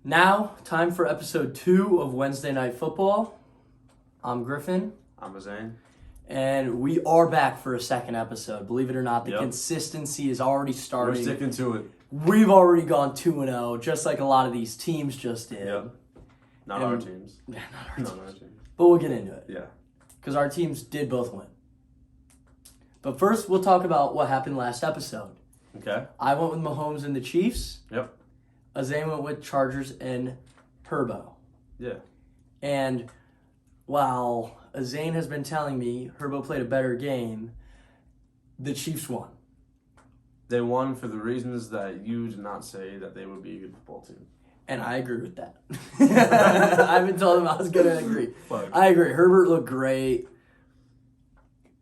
Now, time for episode 2 of Wednesday Night Football. I'm Griffin. I'm Azane. And we are back for a second episode. Believe it or not, the consistency is already starting. We're sticking to it. We've already gone 2-0, just like a lot of these teams just did. Yep. Not our teams. Yeah, not our teams. teams. But we'll get into it. Yeah. Because our teams did both win. But first, we'll talk about what happened last episode. Okay. I went with Mahomes and the Chiefs. Yep. Azane went with Chargers and Herbo. Yeah. And while Azane has been telling me Herbo played a better game, the Chiefs won. They won for the reasons that you did not say that they would be a good football team. And I agree with that. I've been told him I was going to agree. Fuck. I agree. Herbert looked great.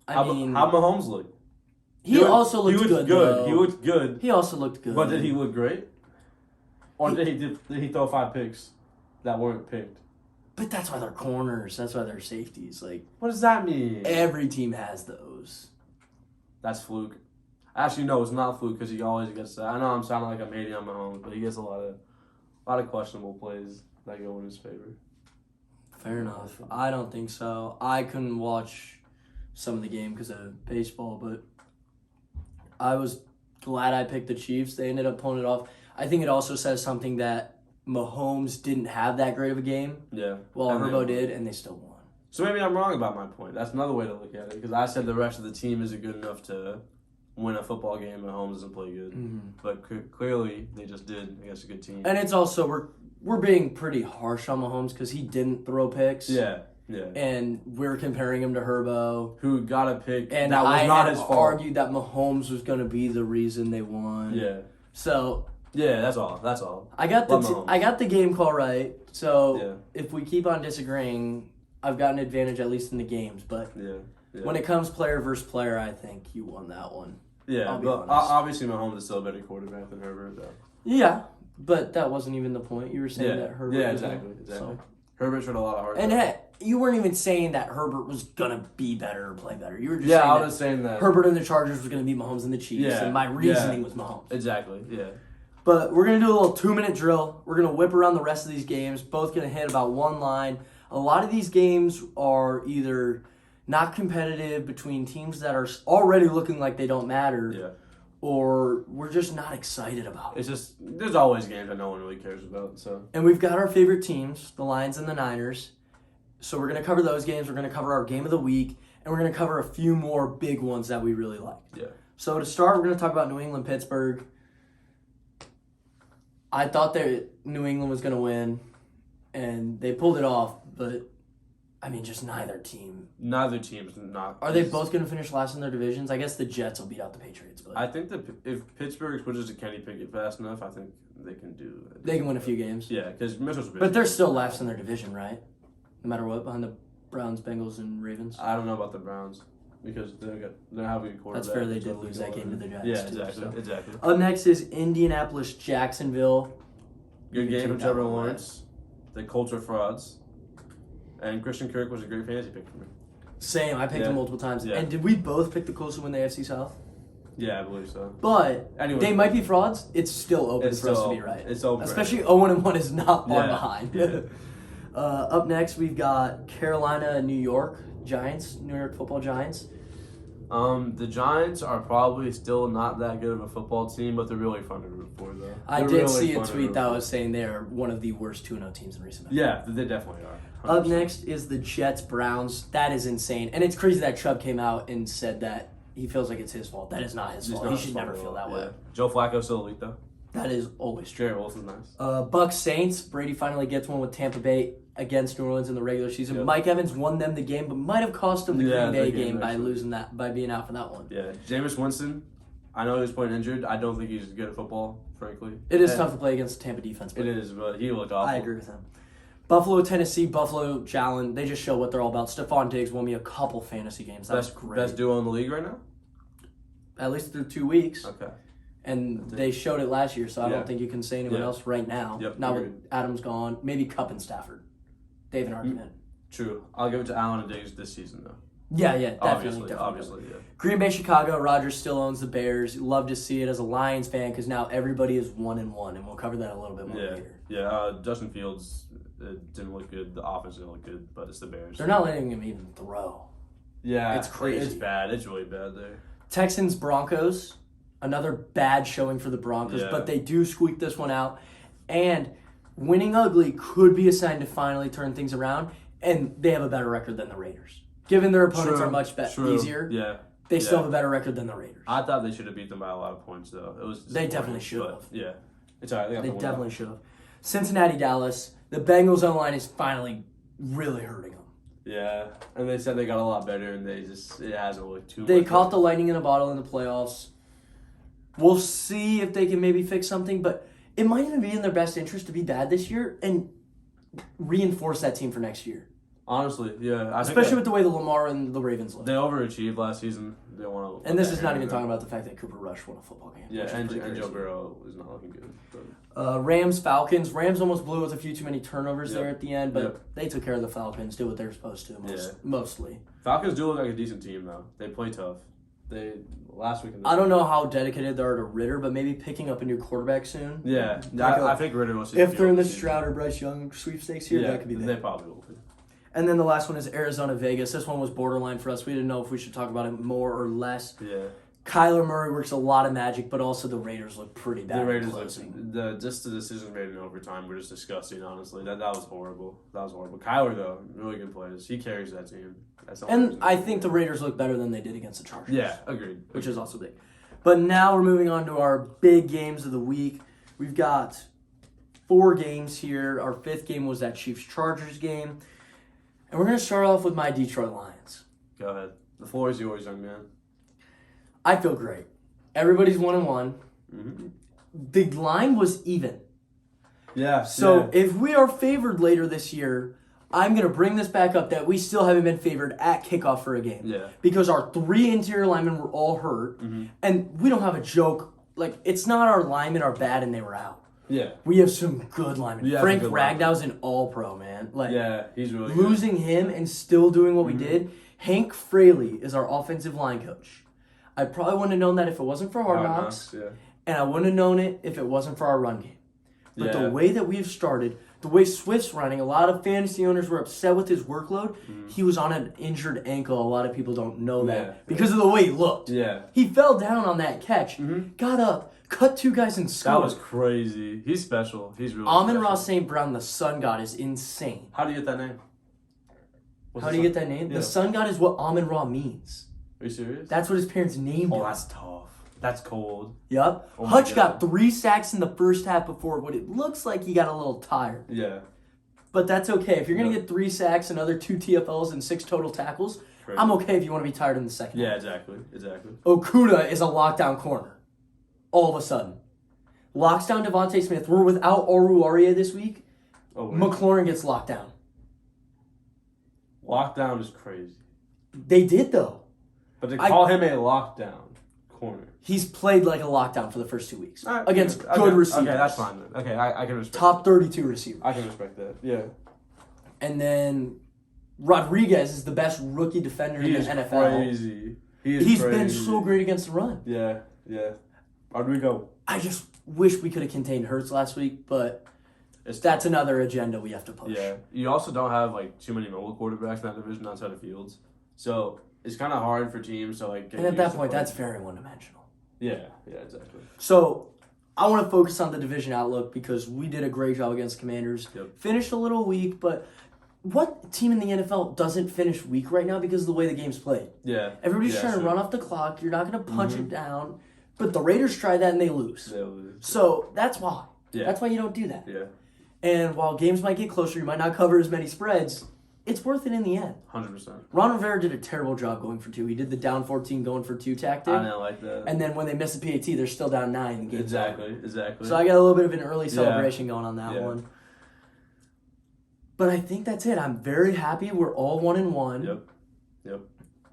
How Mahomes look? He also looked good. Though. He looked good. He also looked good. But did he look great? Or did he throw 5 picks that weren't picked? But that's why they're corners. That's why they're safeties. Like, what does that mean? Every team has those. That's fluke. Actually, no, it's not fluke because he always gets that. I know I'm sounding like I'm hating on Mahomes, but he gets a lot of questionable plays that go in his favor. Fair enough. I don't think so. I couldn't watch some of the game because of baseball, but I was glad I picked the Chiefs. They ended up pulling it off. I think it also says something that Mahomes didn't have that great of a game. Yeah. Well, Herbo did, and they still won. So maybe I'm wrong about my point. That's another way to look at it because I said the rest of the team isn't good enough to win a football game and Mahomes doesn't play good. Mm-hmm. But clearly they just did against a good team. And it's also, we're being pretty harsh on Mahomes because he didn't throw picks. Yeah, yeah. And we're comparing him to Herbo. Who got a pick and that was not his fault. And I argued that Mahomes was going to be the reason they won. Yeah. So... yeah, that's all. I got the game call right. So if we keep on disagreeing, I've got an advantage at least in the games. But when it comes player versus player, I think you won that one. Yeah, but obviously Mahomes is still a better quarterback than Herbert, though. Yeah, but that wasn't even the point. You were saying that Herbert. Yeah, exactly. So. Herbert showed a lot of heart. And hey, you weren't even saying that Herbert was gonna be better or play better. You were just saying I was saying that Herbert and the Chargers was gonna beat Mahomes and the Chiefs. And my reasoning was Mahomes. Exactly. Yeah. But we're going to do a little 2-minute drill. We're going to whip around the rest of these games. Both going to hit about one line. A lot of these games are either not competitive between teams that are already looking like they don't matter, or we're just not excited about it. It's just, there's always games that no one really cares about. So. And we've got our favorite teams, the Lions and the Niners. So we're going to cover those games. We're going to cover our game of the week. And we're going to cover a few more big ones that we really like. Yeah. So to start, we're going to talk about New England, Pittsburgh. I thought that New England was going to win, and they pulled it off, but, I mean, just neither team. Neither team's not. Are they both going to finish last in their divisions? I guess the Jets will beat out the Patriots. But I think that if Pittsburgh switches to Kenny Pickett fast enough, I think they can do it. They can win a few games. Yeah, because Mitchell's but they're still last in their division, right? No matter what, behind the Browns, Bengals, and Ravens. I don't know about the Browns. Because they're having a quarterback. That's fair. They did lose that game to the Giants. Yeah, exactly. Exactly. Up next is Indianapolis, Jacksonville. Good game from Trevor Lawrence. The Colts are frauds. And Christian Kirk was a great fantasy pick for me. Same. I picked him multiple times. Yeah. And did we both pick the Colts to win the AFC South? Yeah, I believe so. But they might be frauds. It's still open for us to be right. It's open. Especially 0-1 is not far behind. Yeah. Up next, we've got Carolina and New York Giants, New York Football Giants. The Giants are probably still not that good of a football team, but they're really fun to root for, though. I did see a tweet that was saying they are one of the worst 2-0 teams in recent memory. Yeah, they definitely are. 100%. Up next is the Jets-Browns. That is insane. And it's crazy that Chubb came out and said that he feels like it's his fault. That is not his fault. He should never feel that way. Joe Flacco's still elite, though. That is always true. Jared Wilson's nice. Bucs Saints. Brady finally gets one with Tampa Bay against New Orleans in the regular season. Yep. Mike Evans won them the game, but might have cost him the Green Bay game by losing that, by being out for that one. Yeah, Jameis Winston. I know he was playing injured. I don't think he's good at football, frankly. It is tough to play against the Tampa defense. It is, but he looked awful. I agree with him. Buffalo, Tennessee, Buffalo, Jalen. They just show what they're all about. Stephon Diggs won me a couple fantasy games. That's great. Best duo in the league right now? At least through 2 weeks. Okay. And they showed it last year, so I don't think you can say anyone else right now. Yep, now with Adams gone, maybe Kupp and Stafford. They have an argument. True. I'll give it to Allen and Diggs this season, though. Yeah, definitely. Obviously, yeah. Green Bay, Chicago. Rodgers still owns the Bears. Love to see it as a Lions fan because now everybody is 1-1, and we'll cover that a little bit more later. Yeah. Justin Fields didn't look good. The offense didn't look good, but it's the Bears. They're not letting him even throw. Yeah, it's crazy. It's bad. It's really bad there. Texans, Broncos. Another bad showing for the Broncos, but they do squeak this one out. And winning ugly could be a sign to finally turn things around, and they have a better record than the Raiders. Given their opponents are much easier, they still have a better record than the Raiders. I thought they should have beat them by a lot of points, though. They definitely should have. Yeah, it's all right. They definitely should have. Cincinnati, Dallas. The Bengals O-line is finally really hurting them. Yeah, and they said they got a lot better, and it hasn't looked too much. They caught the lightning in a bottle in the playoffs. We'll see if they can maybe fix something, but it might even be in their best interest to be bad this year and reinforce that team for next year. Honestly, yeah. Especially with the way the Lamar and the Ravens look. They overachieved last season. They want to. And this is not even talking about the fact that Cooper Rush won a football game. Yeah, and Joe Burrow is not looking good. Rams, Falcons. Rams almost blew with a few too many turnovers there at the end, but they took care of the Falcons, did what they were supposed to mostly. Falcons do look like a decent team, though. They play tough. Last week. I don't know how dedicated they are to Ritter, but maybe picking up a new quarterback soon. Yeah, I think Ritter will see. If they're in the Stroud or Bryce Young sweepstakes here, that could be they probably will be. And then the last one is Arizona, Vegas. This one was borderline for us. We didn't know if we should talk about it more or less. Yeah. Kyler Murray works a lot of magic, but also the Raiders look pretty bad. The Raiders just the decisions made in overtime were just disgusting. Honestly, that was horrible. Kyler though, really good plays. He carries that team. And I think the Raiders look better than they did against the Chargers. Yeah, agreed. Which is also big. But now we're moving on to our big games of the week. We've got 4 games here. Our 5th game was that Chiefs-Chargers game. And we're going to start off with my Detroit Lions. Go ahead. The floor is yours, young man. I feel great. Everybody's 1-1. Mm-hmm. The line was even. Yeah. So if we are favored later this year, I'm going to bring this back up that we still haven't been favored at kickoff for a game. Yeah. Because our 3 interior linemen were all hurt. Mm-hmm. And we don't have a joke. Like, it's not our linemen are bad and they were out. Yeah. We have some good linemen. Yeah, Frank Ragnow's an all-pro, man. Like, he's really losing good. him and still doing what we did. Hank Fraley is our offensive line coach. I probably wouldn't have known that if it wasn't for Hard Knocks. Yeah. And I wouldn't have known it if it wasn't for our run game. But the way that we've started, the way Swift's running, a lot of fantasy owners were upset with his workload. He was on an injured ankle. A lot of people don't know that because of the way he looked. Yeah. He fell down on that catch, got up, cut 2 guys and scored. That was crazy. He's special. He's really Amon-Ra St. Brown, the Sun God, is insane. How do you get that name? How do you get that name? Yeah. The Sun God is what Amon-Ra means. Are you serious? That's what his parents named him. Oh, that's tough. That's cold. Yup. Oh Hutch got 3 sacks in the first half before what it looks like he got a little tired. Yeah. But that's okay. If you're going to get 3 sacks, another 2 TFLs, and 6 total tackles, crazy. I'm okay if you want to be tired in the second half. Exactly. Okuda is a lockdown corner. All of a sudden. Locks down Devontae Smith. We're without Oruwariye this week. Oh, McLaurin gets locked down. Lockdown is crazy. They did, though. But to call him a lockdown corner. He's played like a lockdown for the first 2 weeks. Right, against good receivers. Okay, that's fine then. Okay, I can respect Top 32 receivers. I can respect that, yeah. And then Rodriguez is the best rookie defender in the NFL. Crazy. He's been so great against the run. Yeah. Rodrigo. I just wish we could have contained Hurts last week, but that's another agenda we have to push. Yeah. You also don't have too many mobile quarterbacks in that division outside of Fields. So it's kind of hard for teams to get And at that point, that's very one-dimensional. Yeah, exactly. So I want to focus on the division outlook because we did a great job against Commanders. Yep. Finished a little weak, but what team in the NFL doesn't finish weak right now because of the way the game's played? Yeah. Everybody's trying to run off the clock. You're not going to punch it down. But the Raiders try that and they lose. So that's why. Yeah. That's why you don't do that. Yeah. And while games might get closer, you might not cover as many spreads, it's worth it in the end. 100%. Ron Rivera did a terrible job going for 2. He did the down 14 going for 2 tactic. I didn't like that. And then when they miss the PAT, they're still down 9 in the game. Exactly. So I got a little bit of an early celebration going on that one. But I think that's it. I'm very happy we're all 1-1. Yep.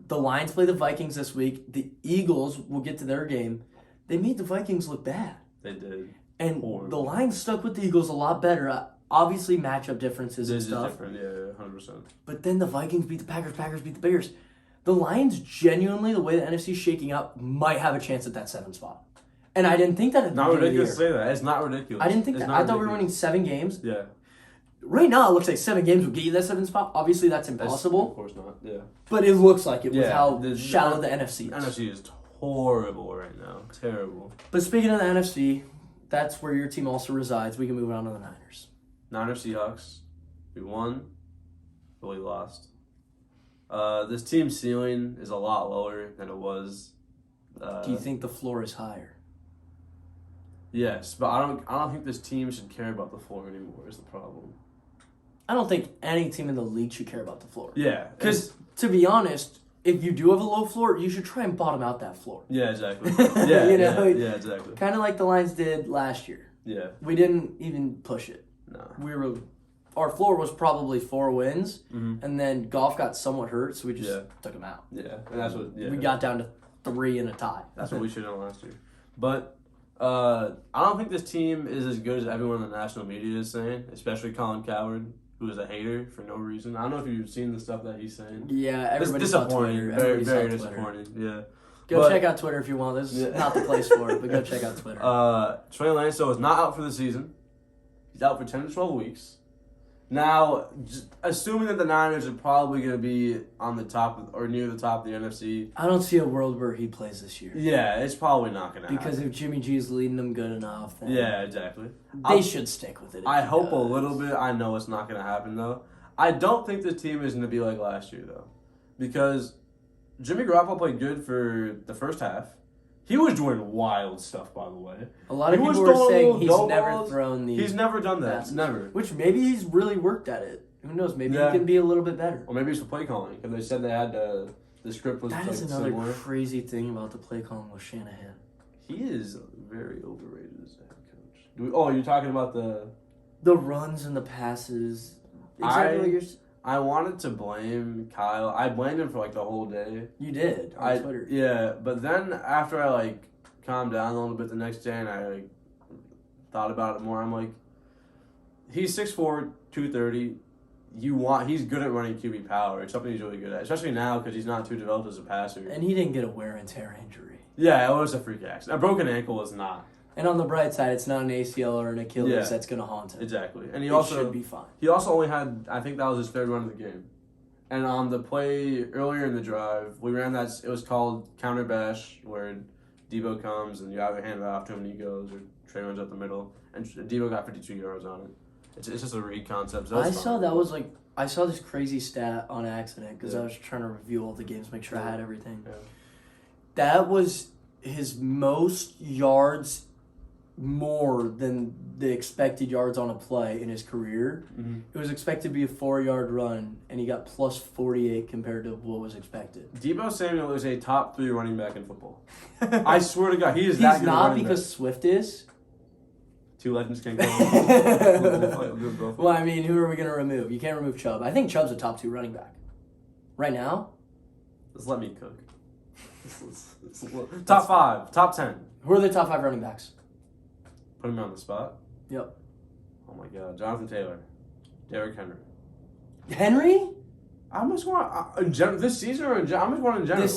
The Lions play the Vikings this week. The Eagles will get to their game. They made the Vikings look bad. They did. And the Lions stuck with the Eagles a lot better. Obviously, matchup differences and stuff. Different, yeah, 100%. But then the Vikings beat the Packers beat the Bears. The Lions genuinely, the way the NFC's shaking up, might have a chance at that 7th spot. And I didn't think that at the Not beginning ridiculous of to say that. It's not ridiculous. I didn't think it's that. I thought we were winning 7 games. Yeah. Right now, it looks like 7 games would get you that 7th spot. Obviously, that's impossible. Of course not. Yeah. But it looks like it with Yeah, how the shallow the NFC is. NFC is horrible right now. Terrible. But speaking of the NFC, that's where your team also resides. We can move on to the Niners. Niners Seahawks. We won, but we lost. This team's ceiling is a lot lower than it was. Do you think the floor is higher? Yes, but I don't think this team should care about the floor anymore. Is the problem? I don't think any team in the league should care about the floor. Yeah, Because, to be honest, if you do have a low floor, you should try and bottom out that floor. yeah, exactly. Yeah, You know, yeah, exactly. Kind of like the Lions did last year. Yeah, We didn't even push it. no. Our floor was probably 4 wins, Mhm. and then Goff got somewhat hurt, so we just took him out. Yeah, and that's what. Yeah, We got down to 3 and a tie. that's what we should have done last year. But I don't think this team is as good as everyone in the national media is saying, especially Colin Cowherd, who is a hater for no reason. I don't know if you've seen the stuff that he's saying. Yeah, It's everybody saw disappointing. Twitter. Very, Everybody very saw Twitter. disappointing. Yeah. Go But- check out Twitter if you want. This is Yeah. not the place for it, but go check out Twitter. Trey Lance is not out for the season. He's out for 10 to 12 weeks. Now, assuming that the Niners are probably going to be on the top or near the top of the NFC. I don't see a world where he plays this year. Yeah, it's probably not going to happen. Because if Jimmy G is leading them good enough, then Yeah, exactly. they should stick with it. if I he hope a does. little bit. I know it's not going to happen, though. I don't think this team is going to be like last year, though. Because Jimmy Garoppolo played good for the first half. He was doing wild stuff, by the way. A lot of He was people were throwing saying he's no never balls. thrown the He's never done that. passes. Never. Which maybe he's really worked at it. Who knows? Maybe Yeah. he can be a little bit better. Or maybe it's the play calling, because they said they had the script was That like, is another similar. crazy thing about the play calling with Shanahan. He is very overrated as a head coach. You're talking about The runs and the passes. I- What I wanted to blame Kyle. I blamed him for like the whole day. you did on Twitter. Yeah, but then after I like calmed down a little bit the next day and I like thought about it more, I'm like, he's 6'4", 230. He's good at running QB power. It's something he's really good at, especially now because he's not too developed as a passer. And he didn't get a wear and tear injury. Yeah, it was a freak accident. A broken ankle is not. And on the bright side, it's not an ACL or an Achilles Yeah. that's going to haunt him. Exactly. And He he should be fine. also only had, I think that was his third run of the game. And on the play earlier in the drive, we ran that, it was called counter bash, where Debo comes and you either hand it off to him and he goes, or Trey runs up the middle. And Debo got 52 yards on it. It's just a read concept. So I it's saw fine. I saw this crazy stat on accident because Yeah. I was trying to review all the games, make sure I had everything. Yeah. That was his most yards more than the expected yards on a play in his career. Mhm. It was expected to be a 4-yard run, and he got plus 48 compared to what was expected. Debo Samuel is a top 3 running back in football. I swear to God, he is He's that good not running because back. Swift is. 2 legends can't go. Well, I mean, who are we going to remove? You can't remove Chubb. I think Chubb's a top 2 running back. Right now? Just let me cook. Top 5, top 10. Who are the top 5 running backs? Put him on the spot. Yep. Oh my God, Jonathan Taylor, Derrick Henry. Henry? How much more in general this season, or how much more in general?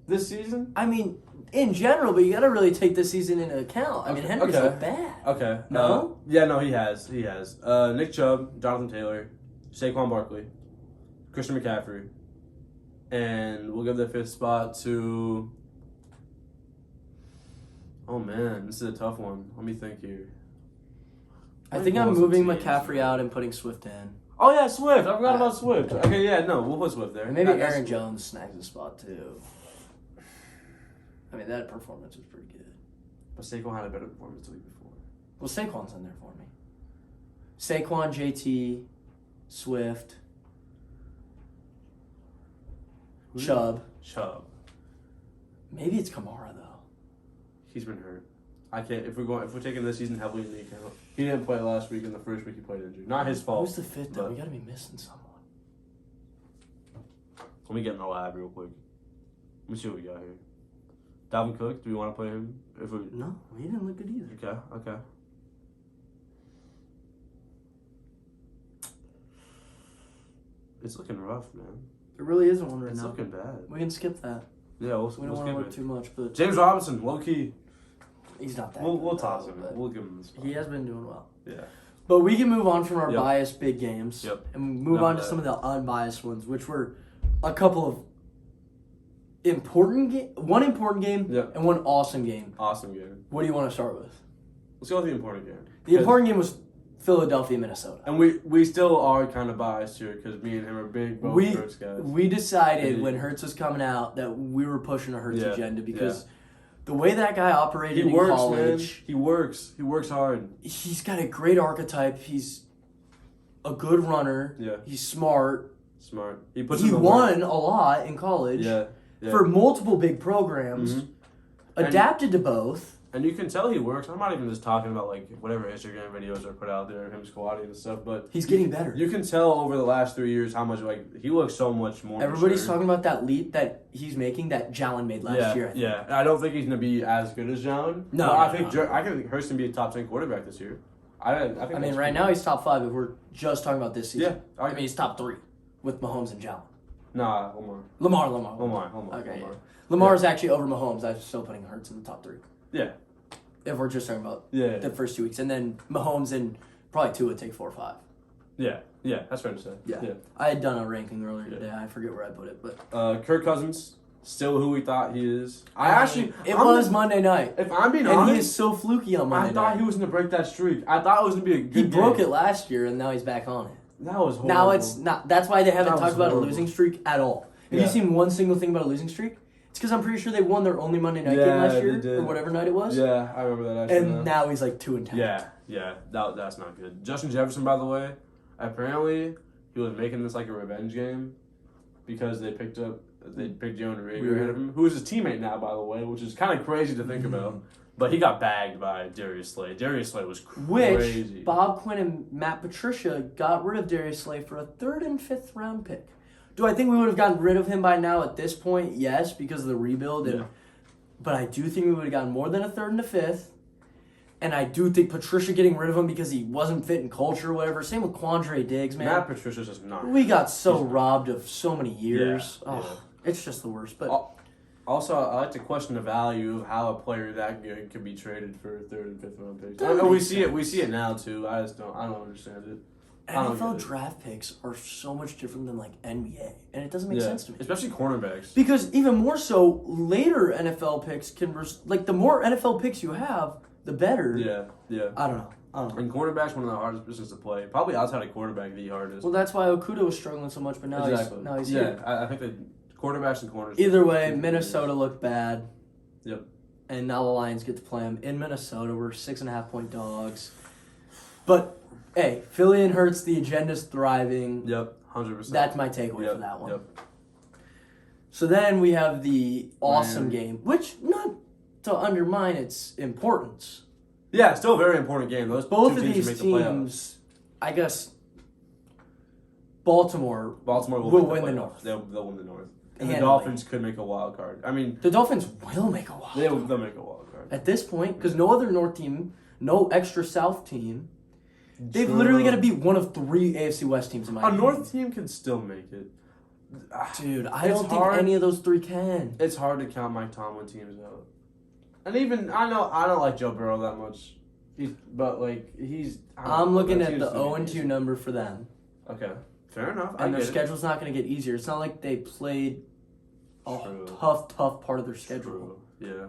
This season? I mean, in general, but you got to really take this season into account. I mean, Henry's okay. looked bad. Okay. No? No, he has. Nick Chubb, Jonathan Taylor, Saquon Barkley, Christian McCaffrey, and we'll give the 5th spot to. Oh man, this is a tough one. Let me think here. I think I'm moving McCaffrey out and putting Swift in. Oh yeah, Swift. I forgot about Swift. Okay, yeah, no, we'll put Swift there. And maybe That's- Aaron Jones snags a spot too. I mean, that performance was pretty good. But Saquon had a better performance the week before. Well, Saquon's in there for me. Saquon, JT, Swift, Chubb. Chubb. Maybe it's Kamara though. He's been hurt. I can't. If we're taking this season heavily into account, he didn't play last week. In the first week, he played injured. Not his fault. Who's the 5th though? but- We got to be missing someone. Let me get in the lab real quick. Let me see what we got here. Dalvin Cook. Do we want to play him? If we No, he didn't look good either. okay. It's looking rough, man. It really isn't one right It's now. looking bad. We can skip that. Yeah, We don't want to look too much, but James Robinson, low key. he's not that. We'll good, toss though, him. but We'll give him the spot. He has been doing well. Yeah. But we can move on from our Yep. biased big games and move Enough on of to that. some of the unbiased ones, which were a couple of one important game Yep. and one awesome game. Awesome game. What do you want to start with? Let's go with the important game. The important game was Philadelphia, Minnesota. And we still are kind of biased here because me and him are big both Hurts guys. We decided Yeah. when Hurts was coming out that we were pushing a Hurts Yeah. agenda because the way that guy operated He in works, college, man. He works. He works hard. he's got a great archetype. He's a good runner. Yeah. He's smart. Smart. He puts He in the won work. a lot in college Yeah. for multiple big programs. Mhm. Adapted to both. And you can tell he works. I'm not even just talking about like whatever Instagram videos are put out there of him squatting and stuff, but He's getting better. you can tell over the last 3 years how much like he looks so much more. Everybody's mature. talking about that leap that he's making that Jalen made last year. I think. Yeah. And I don't think he's gonna be as good as Jalen. No, but no, I think no. I can think Hurst can be a top 10 quarterback this year. I think. I mean, that's right good. now he's top 5 if we're just talking about this season. Yeah. I mean, he's top 3 with Mahomes and Jalen. Nah, Lamar. Lamar. Okay, Lamar. Lamar's actually over Mahomes. I'm still putting Hurts in the top 3. Yeah. If we're just talking about Yeah. the first 2 weeks. And then Mahomes and probably Tua would take 4 or 5. Yeah. Yeah. That's fair to say. Yeah. I had done a ranking earlier today. I forget where I put it, but Kirk Cousins, still who we thought he is. It was Monday night. If I'm being And honest, he is so fluky on Monday I thought night. he was going to break that streak. I thought it was going to be a good He broke game. it last year, and now he's back on it. That was horrible. Now it's not. That's why they haven't That was talked about horrible. a losing streak at all. Have Yeah. you seen one single thing about a losing streak? It's because I'm pretty sure they won their only Monday night game Yeah, last they year, did. or whatever night it was. Yeah, I remember that actually. And now he's like 2-10. Yeah. That's not good. Justin Jefferson, by the way, apparently he was making this like a revenge game because they picked Jalen Reagor ahead of him, who is his teammate now, by the way, which is kind of crazy to think about. But he got bagged by Darius Slay. Darius Slay was crazy. Which Bob Quinn and Matt Patricia got rid of Darius Slay for a 3rd and 5th round pick. Do I think we would have gotten rid of him by now at this point? Yes, because of the rebuild. But I do think we would have gotten more than a 3rd and a 5th. And I do think Patricia getting rid of him because he wasn't fit in culture or whatever. Same with Quandre Diggs, man. Matt Patricia's just not. We got so robbed of so many years. Yeah, It's just the worst. But Also, I like to question the value of how a player that good could be traded for 3rd and 5th round picks. That We makes see it. We see it now too. I don't understand it. I don't NFL get it. draft picks are so much different than like NBA, and it doesn't make sense to me. Especially cornerbacks. Because even more so, later NFL picks can the more NFL picks you have, the better. Yeah. I don't know. And cornerback's one of the hardest positions to play. Probably outside of quarterback, the hardest. Well, that's why Okuda was struggling so much, but now he's here. I think that quarterbacks and corners. Either way, Minnesota looked bad. Yep. And now the Lions get to play them in Minnesota. We're 6.5-point dogs. But hey, Philly and Hurts, the agenda's thriving. Yep. 100%. That's my takeaway for that one. Yep. So then we have the awesome game, which not to undermine its importance. Yeah, still a very important game. Those Both two of teams these should make the playoffs. teams, I guess, Baltimore will win the playoffs. North. They'll win the North. And the Handily. Dolphins could make a wild card. I mean, The Dolphins will make a wild they'll card make a wild card. at this point because no other North team, no extra South team. They've literally got to beat one of 3 AFC West teams in my A opinion. North team can still make it. Dude, I It's don't hard. think any of those 3 can. It's hard to count Mike Tomlin teams out. And even I don't like Joe Burrow that much. I'm looking at the 0-2 number for them. Okay, fair enough. And their get it. schedule's not going to get easier. It's not like they played a True. tough part of their schedule. True. Yeah.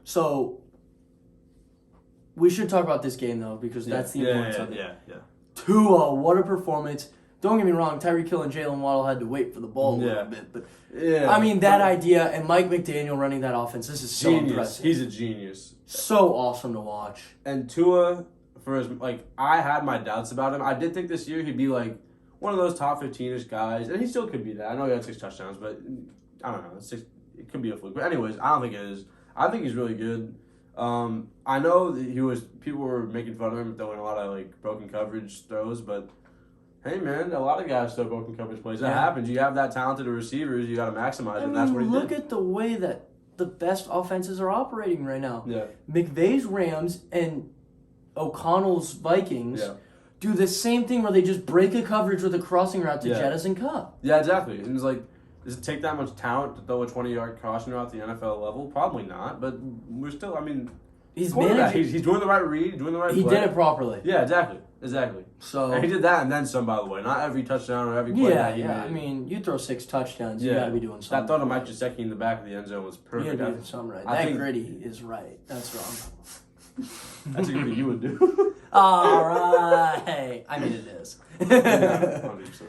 So, we should talk about this game, though, because that's the importance of it. Yeah. Tua, what a performance. Don't get me wrong, Tyreek Hill and Jalen Waddle had to wait for the ball a little bit. But, I mean, that idea, and Mike McDaniel running that offense, this is so genius. impressive. He's a genius. So awesome to watch. And Tua, I had my doubts about him. I did think this year he'd be like one of those top 15-ish guys, and he still could be that. I know he had 6 touchdowns, but I don't know. It could be a fluke. But anyways, I don't think it is. I think he's really good. I know that people were making fun of him throwing a lot of broken coverage throws, but hey man, a lot of guys throw broken coverage plays. That happens. You have that talented receivers, you got to maximize it. And that's what he did. Look at the way that the best offenses are operating right now. Yeah. McVay's Rams and O'Connell's Vikings. Yeah. do the same thing where they just break a coverage with a crossing route to Yeah. jettison Cup. Yeah, exactly. And it's like, does it take that much talent to throw a 20-yard crossing route at the NFL level? Probably not. But we're still, I mean, He's quarterback. managing. He's doing the right read, doing the right He play. did it properly. Yeah, exactly. So And he did that and then some, by the way. Not every touchdown or every play yeah, that he made. I mean, you throw 6 touchdowns, you Yeah. got to be doing something. That throw to Mike Gesicki in the back of the end zone was You perfect. got to be doing something right. I That think- gritty is right. That's wrong. That's a good thing you would do. All right. I mean, it is. Yeah, 100%.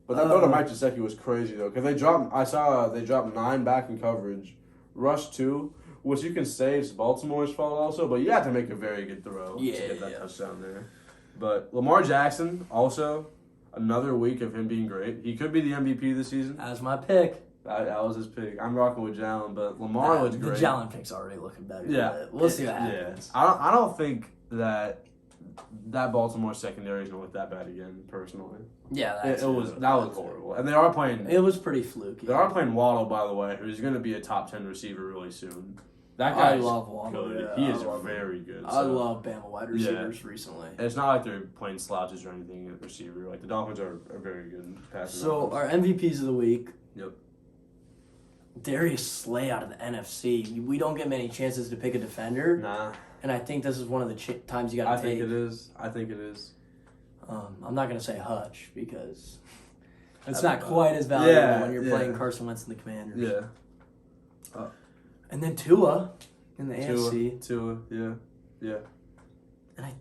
But that throw to Mike Gesicki was crazy though, because they dropped 9 back in coverage, rush 2, which you can say it's Baltimore's fault also, but you have to make a very good throw to get that touchdown there. But Lamar Jackson also another week of him being great. He could be the MVP this season. That's my pick. That was his pick. I'm rocking with Jalen, but Lamar was great. The Jalen pick's already looking better. Yeah, But we'll see what happens. Yeah. I don't think that Baltimore secondary is gonna look that bad again. Personally, Yeah, that was horrible. And they are playing. It was pretty fluky. They are playing Waddle, by the way, who's going to be a top 10 receiver really soon. That I guy love Waddle. good. Yeah, He I is love very good. I love Bama wide Yeah. receivers recently. It's not like they're playing slouches or anything at receiver. Like the Dolphins are very good passing. So offense. our MVPs of the week. Yep. Darius Slay out of the NFC. We don't get many chances to pick a defender, Nah, and I think this is one of the times you got I to take. think it is. I think it is. I'm not going to say Hutch because it's That's not about- quite as valuable Yeah, when you're yeah. playing Carson Wentz and the Commanders. Yeah. And then Tua in the AFC. Tua. Yeah. And I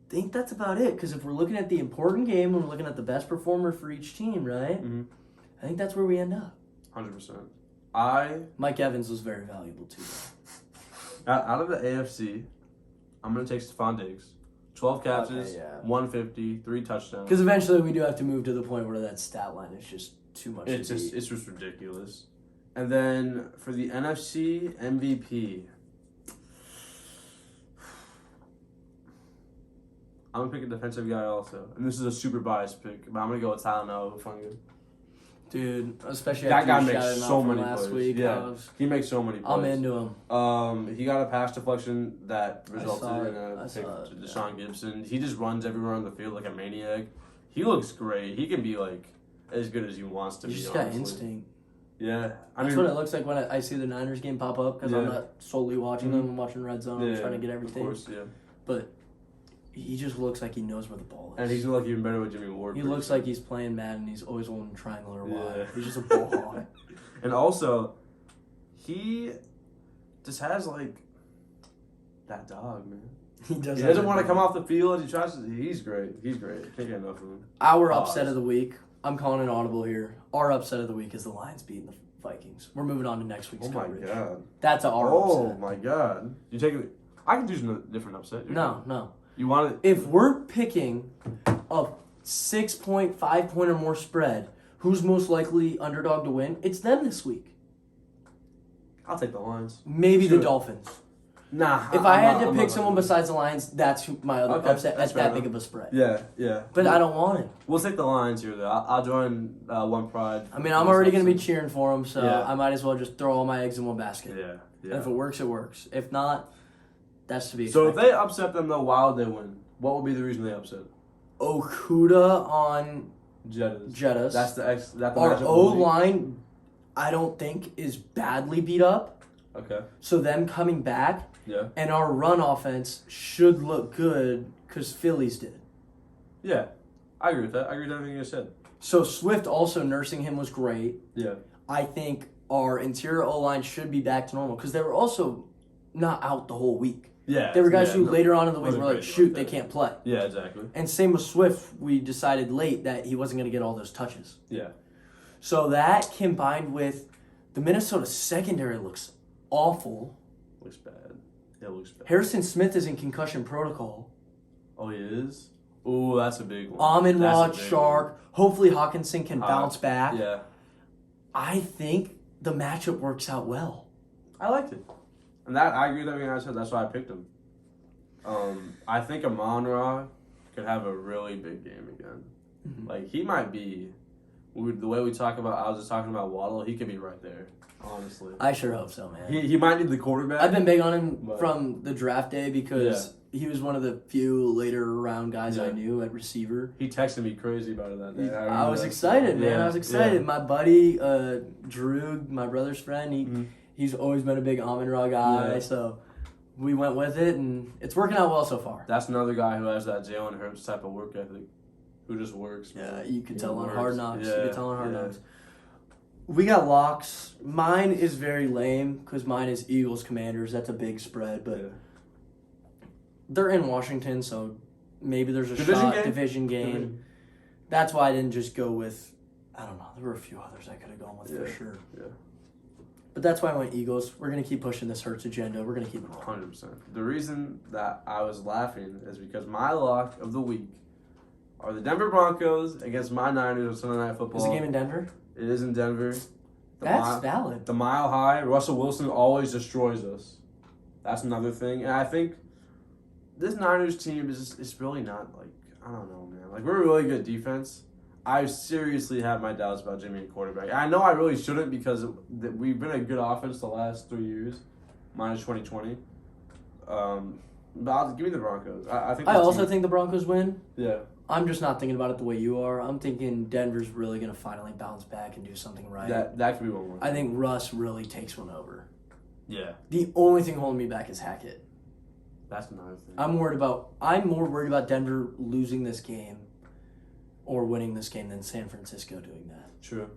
think that's about it because if we're looking at the important game and we're looking at the best performer for each team, right? Mm-hmm. I think that's where we end up. 100%. Mike Evans was very valuable too. Out of the AFC, I'm going to take Stephon Diggs. 12 catches, Okay, yeah. 150, 3 touchdowns. Because eventually we do have to move to the point where that stat line is just too much. It's to just beat. it's just ridiculous. And then for the NFC MVP, I'm gonna pick a defensive guy also, and this is a super biased pick, but I'm gonna go with Tylenol Funga. Dude, especially That after guy you makes shouted him so out from many last plays. week. Yeah. He makes so many plays. I'm into him. He got a pass deflection that resulted saw in it. a I pick saw it, to yeah. Deshaun Gibson. He just runs everywhere on the field like a maniac. He looks great. He can be like as good as he wants to You be. just got honestly. instinct. Yeah, That's what it looks like when I see the Niners game pop up because I'm Yeah. not solely watching them. I'm watching Red Zone. I'm trying to get everything. Of course, yeah. But he just looks like he knows where the ball is. And he's gonna look even better with Jimmy Ward. He pretty looks soon. like he's playing Madden. He's always holding triangle or Y. Yeah. He's just a ball hog. And also, he just has like that dog, man. He does. He have doesn't a want to dog. come off the field. He tries to. He's great. He's great. Can't get enough of him. Our Pause. upset of the week. I'm calling an audible here. Our upset of the week is the Lions beating the Vikings. We're moving on to next week's Oh my coverage. god. That's our Oh upset. my god. You taking? I can choose a different upset. No. You want it? If we're picking a 6-point, 5-point or more spread, who's most likely underdog to win? It's them this week. I'll take the Lions. Maybe Sure. the Dolphins. Nah. If I had to pick someone besides the Lions, that's my other Okay, upset. that's At that fair big of a spread. Yeah. But I don't want it. We'll take the Lions here though. I'll join One Pride. I mean, I'm already going to be cheering for them, so Yeah. I might as well just throw all my eggs in one basket. Yeah. And if it works, it works. If not, that's to be So expected. if they upset them though, why would they win? What would be the reason they upset? Okuda on Jettas. That's the our matchup of O the week? line, I don't think is badly beat up. Okay. So them coming back Yeah. and our run offense should look good because Phillies did. Yeah. I agree with that. I agree with everything you said. So Swift also nursing him was great. Yeah. I think our interior O line should be back to normal because they were also not out the whole week. Yeah. There were guys who no. later on in the week Wasn't were like, crazy shoot, like they that. can't play. Yeah, exactly. And same with Swift, we decided late that he wasn't going to get all those touches. Yeah. So that combined with the Minnesota secondary looks awful. Looks bad. Yeah, looks bad. Harrison Smith is in concussion protocol. Oh, he is? Ooh, that's a big one. Amon That's a Ra, big Shark. Hopefully Hawkinson can bounce back. one. Yeah. I think the matchup works out well. I liked it. And that I agree with everything I said. That's why I picked him. I think Amon Ra could have a really big game again. Mhm. Like, he might be, the way we talk about, I was just talking about Waddle, he could be right there, honestly. I sure hope so, man. He might need the quarterback. I've been big on him But- from the draft day because He was one of the few later round guys I Yeah. knew at receiver. He texted me crazy about it that day. I was excited, man. I was excited. My buddy, Drew, my brother's friend, he's always been a big Amon-Ra guy, so we went with it, and it's working out well so far. That's another guy who has that Jalen Hurts type of work ethic, who just works. Yeah, Man. you can tell on Hard Knocks. Yeah, You can tell on Hard Knocks. We got locks. Mine is very lame because mine is Eagles Commanders. That's a big spread, but they're in Washington, so maybe there's a division game. That's why I didn't just go with, I don't know, there were a few others I could have gone with for sure. Yeah. But that's why I went Eagles. We're going to keep pushing this Hurts agenda. We're going to keep it rolling. 100%. The reason that I was laughing is because my lock of the week are the Denver Broncos against my Niners on Sunday Night Football. Is the game in Denver? It is in Denver. That's valid. The Mile High. Russell Wilson always destroys us. That's another thing. And I think this Niners team is really not, like, I don't know, man. Like, we're a really good defense. I seriously have my doubts about Jimmy and quarterback. I know I really shouldn't because we've been a good offense the last 3 years, minus 2020. But give me the Broncos. I think the Broncos win. Yeah. I'm just not thinking about it the way you are. I'm thinking Denver's really going to finally bounce back and do something right. That could be one more. I think Russ really takes one over. Yeah. The only thing holding me back is Hackett. That's another thing. I'm more worried about Denver losing this game or winning this game than San Francisco doing that. True.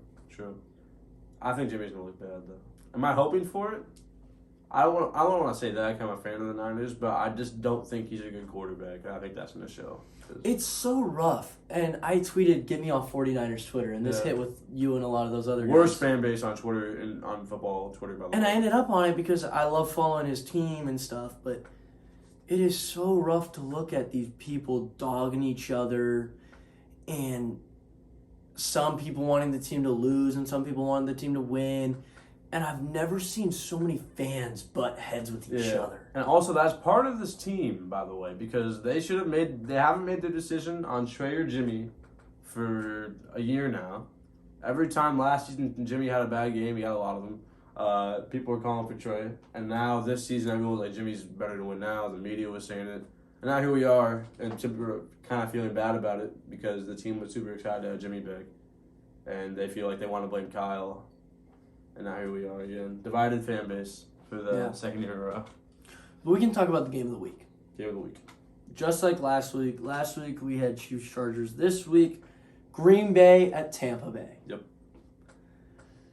I think Jimmy's gonna look bad though. Am I hoping for it? I don't want to say that I'm a fan of the Niners, but I just don't think he's a good quarterback. I think that's gonna show. It's so rough. And I tweeted, "Get me off 49ers Twitter," and this hit with you and a lot of those other guys. Worst fan base on Twitter and on football Twitter, by the way. And I ended up on it because I love following his team and stuff, but it is so rough to look at these people dogging each other and some people wanting the team to lose and some people wanting the team to win. And I've never seen so many fans butt heads with each other. And also, that's part of this team, by the way, because they haven't made their decision on Trey or Jimmy for a year now. Every time last season Jimmy had a bad game, he had a lot of them. People were calling for Trey. And now this season, everyone was like, Jimmy's better to win now. The media was saying it. And now here we are, and people are kind of feeling bad about it because the team was super excited to have Jimmy back. And they feel like they want to blame Kyle. And now here we are again. Divided fan base for the second year in a row. But we can talk about the game of the week. Game of the week. Just like last week. Last week we had Chiefs Chargers. This week, Green Bay at Tampa Bay. Yep.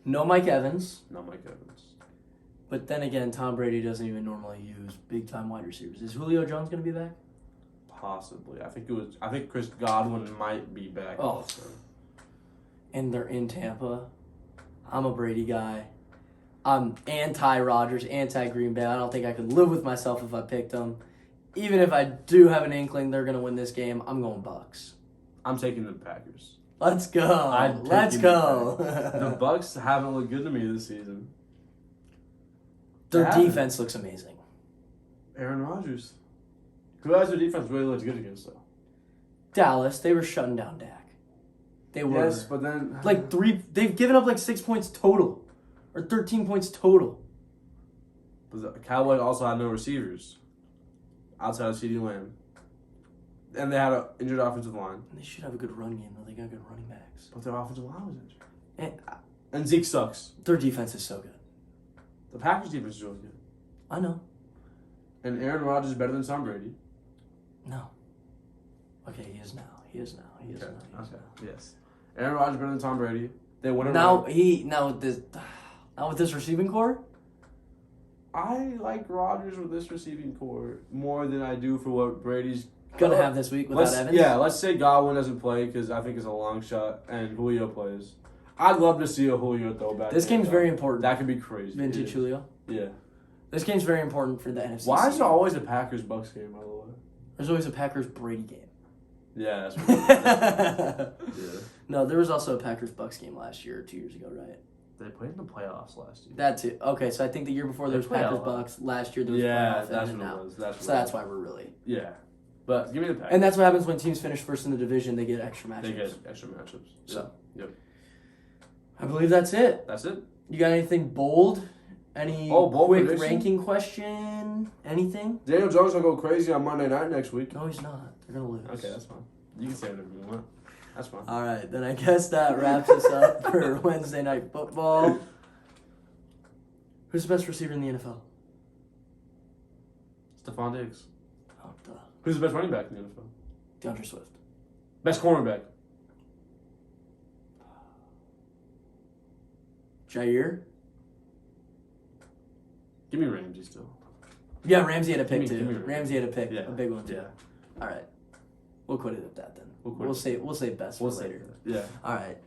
No Mike Evans. No Mike Evans. But then again, Tom Brady doesn't even normally use big-time wide receivers. Is Julio Jones going to be back? Possibly. I think Chris Godwin might be back also. And they're in Tampa. I'm a Brady guy. I'm anti-Rodgers, anti-Green Bay. I don't think I could live with myself if I picked them. Even if I do have an inkling they're going to win this game, I'm going Bucs. I'm taking the Packers. Let's go. Let's go. The Bucs haven't looked good to me this season. Their defense looks amazing. Aaron Rodgers. Who has their defense really looked good against, though? Dallas, they were shutting down Dak. They were. Yes, but then... They've given up 6 points total. Or 13 points total. But the Cowboys also had no receivers. Outside of CeeDee Lamb. And they had an injured offensive line. And they should have a good run game, though. They got good running backs. But their offensive line was injured. And Zeke sucks. Their defense is so good. The Packers' defense is really good. I know. And Aaron Rodgers is better than Tom Brady. No. Okay, he is now. Yes. Aaron Rodgers better than Tom Brady. They won with this receiving core? I like Rodgers with this receiving core more than I do for what Brady's gonna have this week without Evans. Yeah, let's say Godwin doesn't play because I think it's a long shot, and Julio plays. I'd love to see a Julio throwback. This game's very important. That could be crazy. Vintage Julio. Yeah. This game's very important for the NFC. Why is there always a Packers-Bucks game, by the way? There's always a Packers-Brady game. Yeah, that's right. Yeah. No, there was also a Packers-Bucks game last year or 2 years ago, right? They played in the playoffs last year. That's it. Okay, so I think the year before there was Packers-Bucks. Last year there was playoffs. That's what it was. That's why we're really... Yeah. But give me the Packers. And that's what happens when teams finish first in the division. They get extra matchups. They get extra matchups. So. Yep. I believe that's it. That's it. You got anything bold Any bold quick prediction? ranking question? Anything? Daniel Jones will go crazy on Monday night next week. No, he's not. They're going to lose. Okay, that's fine. You can say whatever you want. That's fine. All right, then I guess that wraps us up for Wednesday Night Football. Who's the best receiver in the NFL? Stephon Diggs. Oh, duh. Who's the best running back in the NFL? DeAndre Swift. Best cornerback? Jair? Give me Ramsey still. Yeah, Ramsey had a pick, Give me too. Ramsey had a pick. Yeah. A big one, too. Yeah. All right. We'll quit it at that, then. We'll We'll say best for later. Yeah. All right.